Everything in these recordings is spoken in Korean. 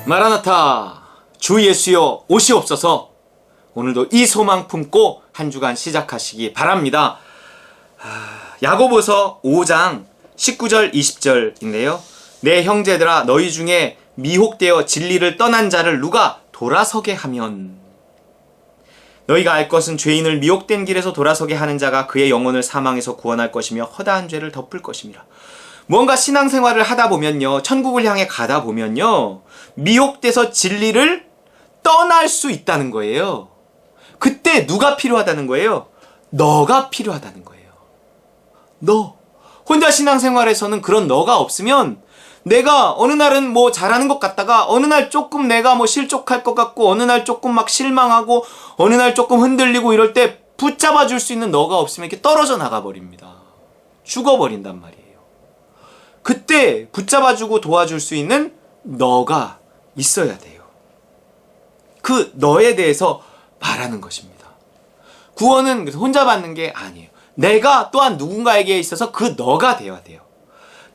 마라나타 주 예수여 오시옵소서. 오늘도 이 소망 품고 한 주간 시작하시기 바랍니다. 야고보서 5장 19절 20절인데요. 내 형제들아 너희 중에 미혹되어 진리를 떠난 자를 누가 돌아서게 하면 너희가 알 것은 죄인을 미혹된 길에서 돌아서게 하는 자가 그의 영혼을 사망에서 구원할 것이며 허다한 죄를 덮을 것임이라. 뭔가 신앙생활을 하다 보면요, 천국을 향해 가다 보면요, 미혹돼서 진리를 떠날 수 있다는 거예요. 그때 누가 필요하다는 거예요? 너가 필요하다는 거예요. 너. 혼자 신앙생활에서는 그런 너가 없으면 내가 어느 날은 뭐 잘하는 것 같다가 어느 날 조금 내가 뭐 실족할 것 같고 어느 날 조금 막 실망하고 어느 날 조금 흔들리고 이럴 때 붙잡아 줄 수 있는 너가 없으면 이렇게 떨어져 나가 버립니다. 죽어버린단 말이에요. 그때 붙잡아주고 도와줄 수 있는 너가 있어야 돼요. 그 너에 대해서 말하는 것입니다. 구원은 혼자 받는 게 아니에요. 내가 또한 누군가에게 있어서 그 너가 되어야 돼요.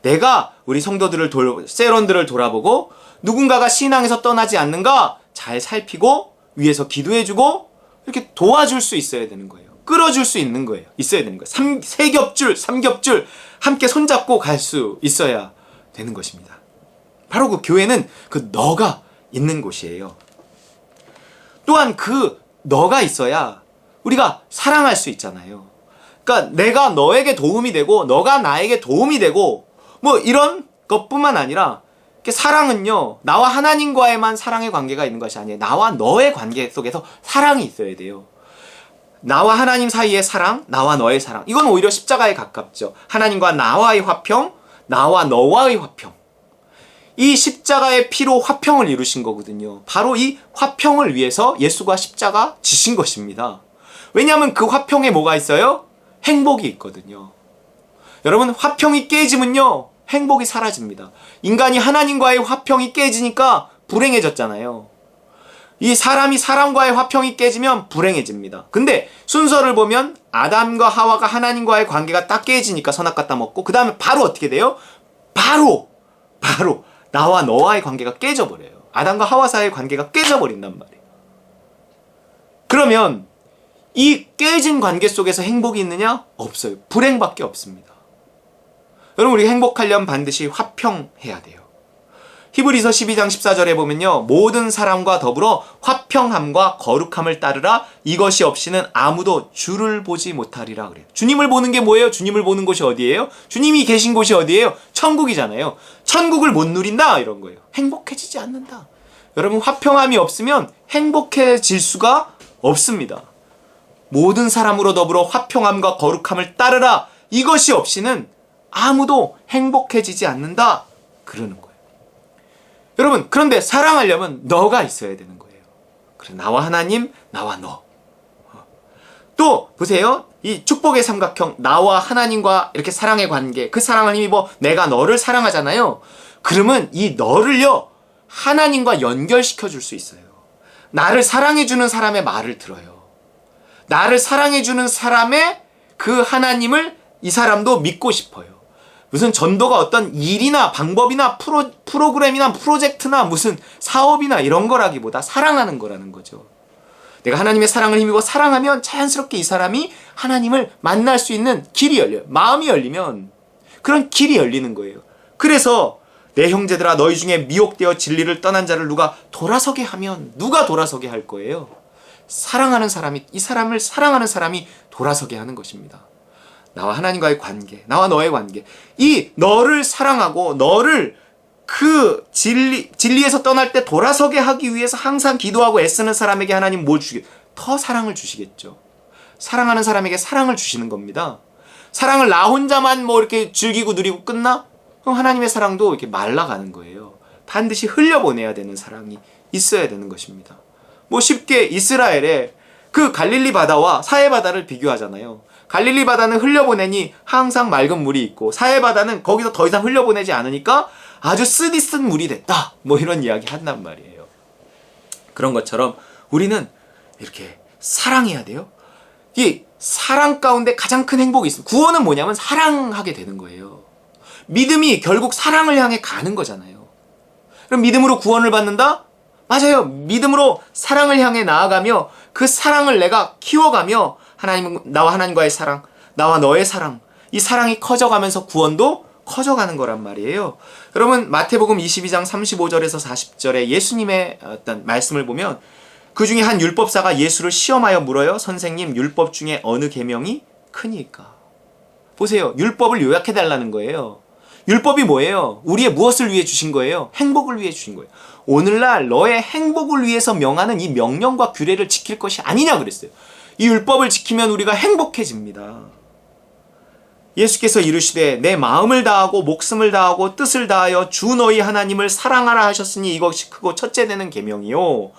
내가 우리 성도들을 세론들을 돌아보고 누군가가 신앙에서 떠나지 않는가 잘 살피고 위에서 기도해주고 이렇게 도와줄 수 있어야 되는 거예요. 끌어줄 수 있는 거예요. 있어야 되는 거예요. 세 겹줄, 삼겹줄 함께 손잡고 갈 수 있어야 되는 것입니다. 바로 그 교회는 그 너가 있는 곳이에요. 또한 그 너가 있어야 우리가 사랑할 수 있잖아요. 그러니까 내가 너에게 도움이 되고 너가 나에게 도움이 되고 뭐 이런 것뿐만 아니라 사랑은요, 나와 하나님과의만 사랑의 관계가 있는 것이 아니에요. 나와 너의 관계 속에서 사랑이 있어야 돼요. 나와 하나님 사이의 사랑, 나와 너의 사랑. 이건 오히려 십자가에 가깝죠. 하나님과 나와의 화평, 나와 너와의 화평. 이 십자가의 피로 화평을 이루신 거거든요. 바로 이 화평을 위해서 예수가 십자가 지신 것입니다. 왜냐하면 그 화평에 뭐가 있어요? 행복이 있거든요. 여러분, 화평이 깨지면요, 행복이 사라집니다. 인간이 하나님과의 화평이 깨지니까 불행해졌잖아요. 이 사람이 사람과의 화평이 깨지면 불행해집니다. 근데 순서를 보면 아담과 하와가 하나님과의 관계가 딱 깨지니까 선악 갖다 먹고 그 다음에 바로 어떻게 돼요? 바로 나와 너와의 관계가 깨져버려요. 아담과 하와 사이의 관계가 깨져버린단 말이에요. 그러면 이 깨진 관계 속에서 행복이 있느냐? 없어요. 불행밖에 없습니다. 여러분, 우리 행복하려면 반드시 화평해야 돼요. 히브리서 12장 14절에 보면요, 모든 사람과 더불어 화평함과 거룩함을 따르라. 이것이 없이는 아무도 주를 보지 못하리라 그래요. 주님을 보는 게 뭐예요? 주님을 보는 곳이 어디예요? 주님이 계신 곳이 어디예요? 천국이잖아요. 천국을 못 누린다 이런 거예요. 행복해지지 않는다. 여러분, 화평함이 없으면 행복해질 수가 없습니다. 모든 사람으로 더불어 화평함과 거룩함을 따르라. 이것이 없이는 아무도 행복해지지 않는다 그러는 거예요. 여러분, 그런데 사랑하려면 너가 있어야 되는 거예요. 그래, 나와 하나님, 나와 너. 또 보세요. 이 축복의 삼각형, 나와 하나님과 이렇게 사랑의 관계, 그 사랑을 힘입어 내가 너를 사랑하잖아요. 그러면 이 너를요, 하나님과 연결시켜 줄 수 있어요. 나를 사랑해주는 사람의 말을 들어요. 나를 사랑해주는 사람의 그 하나님을 이 사람도 믿고 싶어요. 무슨 전도가 어떤 일이나 방법이나 프로그램이나 프로젝트나 무슨 사업이나 이런 거라기보다 사랑하는 거라는 거죠. 내가 하나님의 사랑을 힘입어 사랑하면 자연스럽게 이 사람이 하나님을 만날 수 있는 길이 열려요. 마음이 열리면 그런 길이 열리는 거예요. 그래서 내 형제들아 너희 중에 미혹되어 진리를 떠난 자를 누가 돌아서게 하면, 누가 돌아서게 할 거예요? 사랑하는 사람이, 이 사람을 사랑하는 사람이 돌아서게 하는 것입니다. 나와 하나님과의 관계, 나와 너의 관계, 이 너를 사랑하고 너를 그 진리에서 떠날 때 돌아서게 하기 위해서 항상 기도하고 애쓰는 사람에게 하나님 뭘 주시겠죠? 더 사랑을 주시겠죠. 사랑하는 사람에게 사랑을 주시는 겁니다. 사랑을 나 혼자만 뭐 이렇게 즐기고 누리고 끝나? 그럼 하나님의 사랑도 이렇게 말라가는 거예요. 반드시 흘려보내야 되는 사랑이 있어야 되는 것입니다. 뭐 쉽게 이스라엘의 그 갈릴리 바다와 사해 바다를 비교하잖아요. 갈릴리 바다는 흘려보내니 항상 맑은 물이 있고 사해 바다는 거기서 더 이상 흘려보내지 않으니까 아주 쓰디쓴 물이 됐다. 뭐 이런 이야기 한단 말이에요. 그런 것처럼 우리는 이렇게 사랑해야 돼요. 이 사랑 가운데 가장 큰 행복이 있습니다. 구원은 뭐냐면 사랑하게 되는 거예요. 믿음이 결국 사랑을 향해 가는 거잖아요. 그럼 믿음으로 구원을 받는다? 맞아요. 믿음으로 사랑을 향해 나아가며 그 사랑을 내가 키워가며 나와 하나님과의 사랑, 나와 너의 사랑, 이 사랑이 커져가면서 구원도 커져가는 거란 말이에요. 여러분 마태복음 22장 35절에서 40절에 예수님의 어떤 말씀을 보면 그 중에 한 율법사가 예수를 시험하여 물어요. 선생님, 율법 중에 어느 계명이 크니까? 보세요. 율법을 요약해달라는 거예요. 율법이 뭐예요? 우리의 무엇을 위해 주신 거예요? 행복을 위해 주신 거예요. 오늘날 너의 행복을 위해서 명하는 이 명령과 규례를 지킬 것이 아니냐 그랬어요. 이 율법을 지키면 우리가 행복해집니다. 예수께서 이르시되 내 마음을 다하고 목숨을 다하고 뜻을 다하여 주 너희 하나님을 사랑하라 하셨으니 이것이 크고 첫째 되는 계명이요.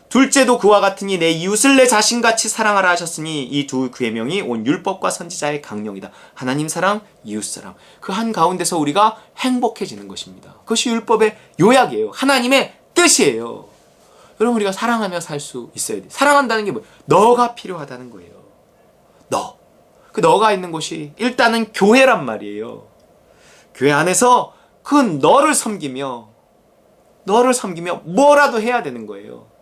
둘째도 그와 같으니 내 이웃을 내 자신같이 사랑하라 하셨으니 이 두 계명이 온 율법과 선지자의 강령이다. 하나님 사랑, 이웃 사랑. 그 한가운데서 우리가 행복해지는 것입니다. 그것이 율법의 요약이에요. 하나님의 뜻이에요. 여러분 우리가 사랑하며 살 수 있어야 돼. 사랑한다는 게 뭐예요? 너가 필요하다는 거예요. 너. 그 너가 있는 곳이 일단은 교회란 말이에요. 교회 안에서 그 너를 섬기며 뭐라도 해야 되는 거예요.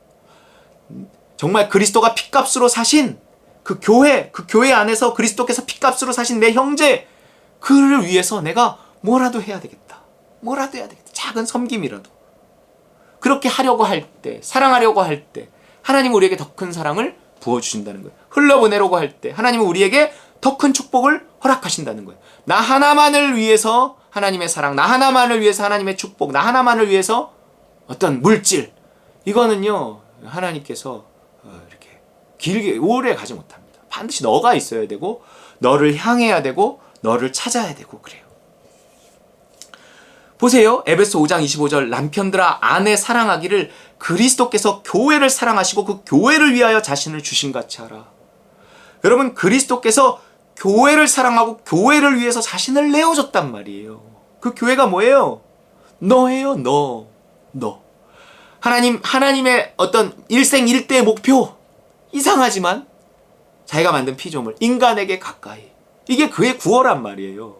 정말 그리스도가 핏값으로 사신 그 교회 안에서 그리스도께서 핏값으로 사신 내 형제, 그를 위해서 내가 뭐라도 해야 되겠다. 작은 섬김이라도. 그렇게 하려고 할 때, 사랑하려고 할 때, 하나님은 우리에게 더 큰 사랑을 부어주신다는 거예요. 흘려보내려고 할 때, 하나님은 우리에게 더 큰 축복을 허락하신다는 거예요. 나 하나만을 위해서 하나님의 사랑, 나 하나만을 위해서 하나님의 축복, 나 하나만을 위해서 어떤 물질, 이거는요, 하나님께서 이렇게 길게 오래 가지 못합니다. 반드시 너가 있어야 되고 너를 향해야 되고 너를 찾아야 되고 그래요. 보세요. 에베소 5장 25절 남편들아 아내 사랑하기를 그리스도께서 교회를 사랑하시고 그 교회를 위하여 자신을 주신같이 하라. 여러분 그리스도께서 교회를 사랑하고 교회를 위해서 자신을 내어줬단 말이에요. 그 교회가 뭐예요? 너예요. 너. 하나님의 어떤 일생일대의 목표, 이상하지만 자기가 만든 피조물, 인간에게 가까이. 이게 그의 구원란 말이에요.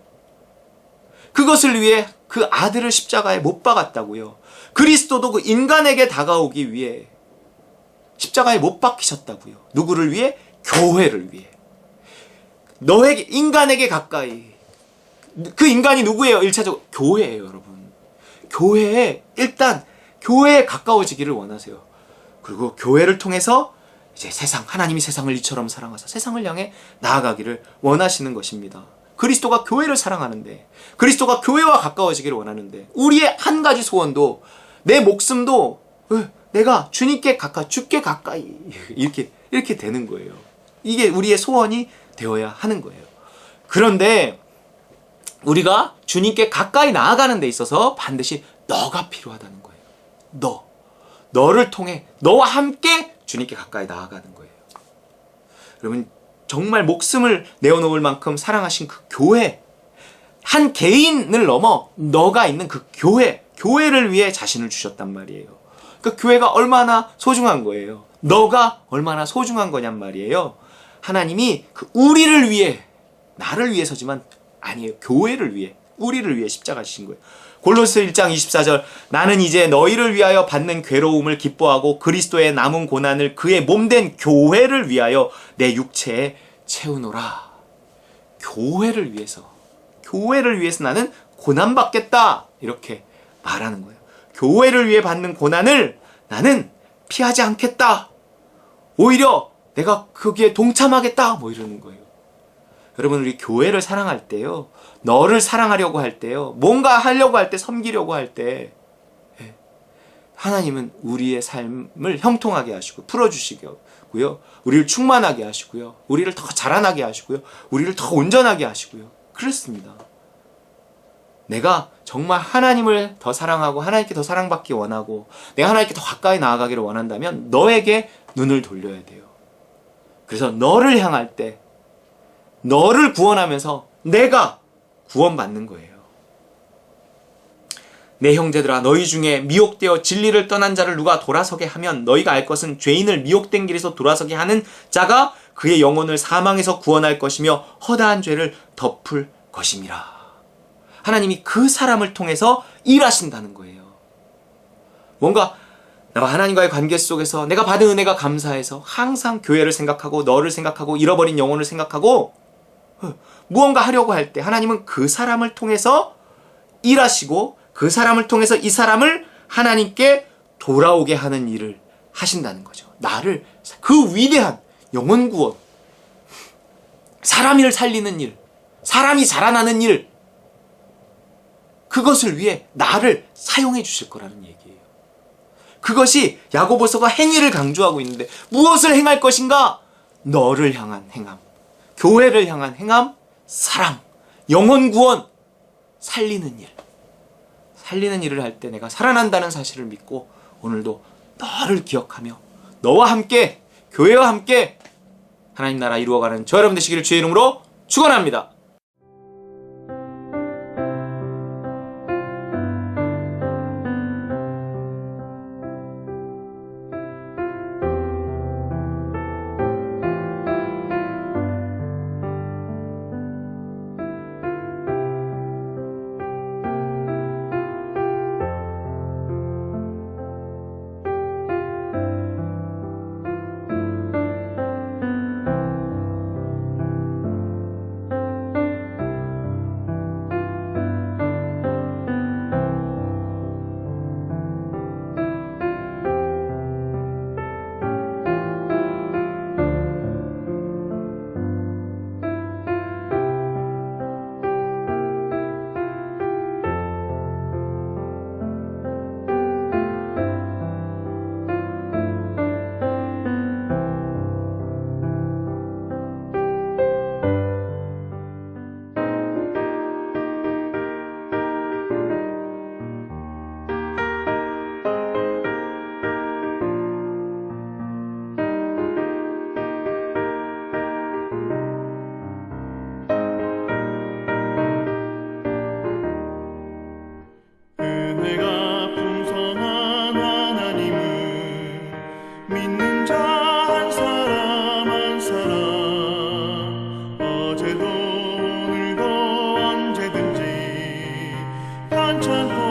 그것을 위해 그 아들을 십자가에 못 박았다고요. 그리스도도 그 인간에게 다가오기 위해 십자가에 못 박히셨다고요. 누구를 위해? 교회를 위해. 너에게, 인간에게 가까이. 그 인간이 누구예요? 1차적으로 교회예요, 여러분. 교회에 가까워지기를 원하세요. 그리고 교회를 통해서 이제 하나님이 세상을 이처럼 사랑하사 세상을 향해 나아가기를 원하시는 것입니다. 그리스도가 교회를 사랑하는데, 그리스도가 교회와 가까워지기를 원하는데, 우리의 한 가지 소원도, 내 목숨도 내가 주님께 주께 가까이 이렇게 되는 거예요. 이게 우리의 소원이 되어야 하는 거예요. 그런데 우리가 주님께 가까이 나아가는 데 있어서 반드시 너가 필요하다는 거예요. 너를 통해 너와 함께 주님께 가까이 나아가는 거예요. 여러분 정말 목숨을 내어놓을 만큼 사랑하신 그 교회, 한 개인을 넘어 너가 있는 그 교회를 위해 자신을 주셨단 말이에요. 그 교회가 얼마나 소중한 거예요. 너가 얼마나 소중한 거냔 말이에요. 하나님이 그 우리를 위해, 나를 위해서지만 아니에요. 교회를 위해, 우리를 위해 십자가 지신 거예요. 골로새 1장 24절 나는 이제 너희를 위하여 받는 괴로움을 기뻐하고 그리스도의 남은 고난을 그의 몸된 교회를 위하여 내 육체에 채우노라. 교회를 위해서 나는 고난받겠다. 이렇게 말하는 거예요. 교회를 위해 받는 고난을 나는 피하지 않겠다. 오히려 내가 거기에 동참하겠다. 이러는 거예요. 여러분 우리 교회를 사랑할 때요, 너를 사랑하려고 할 때요, 뭔가 하려고 할 때, 섬기려고 할 때 하나님은 우리의 삶을 형통하게 하시고 풀어주시고요, 우리를 충만하게 하시고요, 우리를 더 자라나게 하시고요, 우리를 더 온전하게 하시고요. 그렇습니다. 내가 정말 하나님을 더 사랑하고 하나님께 더 사랑받기 원하고 내가 하나님께 더 가까이 나아가기를 원한다면 너에게 눈을 돌려야 돼요. 그래서 너를 향할 때 너를 구원하면서 내가 구원받는 거예요. 내 형제들아 너희 중에 미혹되어 진리를 떠난 자를 누가 돌아서게 하면 너희가 알 것은 죄인을 미혹된 길에서 돌아서게 하는 자가 그의 영혼을 사망에서 구원할 것이며 허다한 죄를 덮을 것임이라. 하나님이 그 사람을 통해서 일하신다는 거예요. 뭔가 나와 하나님과의 관계 속에서 내가 받은 은혜가 감사해서 항상 교회를 생각하고 너를 생각하고 잃어버린 영혼을 생각하고 무언가 하려고 할 때 하나님은 그 사람을 통해서 일하시고 그 사람을 통해서 이 사람을 하나님께 돌아오게 하는 일을 하신다는 거죠. 나를 그 위대한 영혼 구원, 사람을 살리는 일, 사람이 자라나는 일, 그것을 위해 나를 사용해 주실 거라는 얘기예요. 그것이 야고보서가 행위를 강조하고 있는데 무엇을 행할 것인가? 너를 향한 행함, 교회를 향한 행함, 사랑, 영혼 구원, 살리는 일. 살리는 일을 할 때 내가 살아난다는 사실을 믿고 오늘도 너를 기억하며 너와 함께, 교회와 함께 하나님 나라 이루어가는 저 여러분 되시기를 주의 이름으로 축원합니다. 은혜가 풍성한 하나님은 믿는 자 한 사람 한 사람 어제도 오늘도 언제든지 한참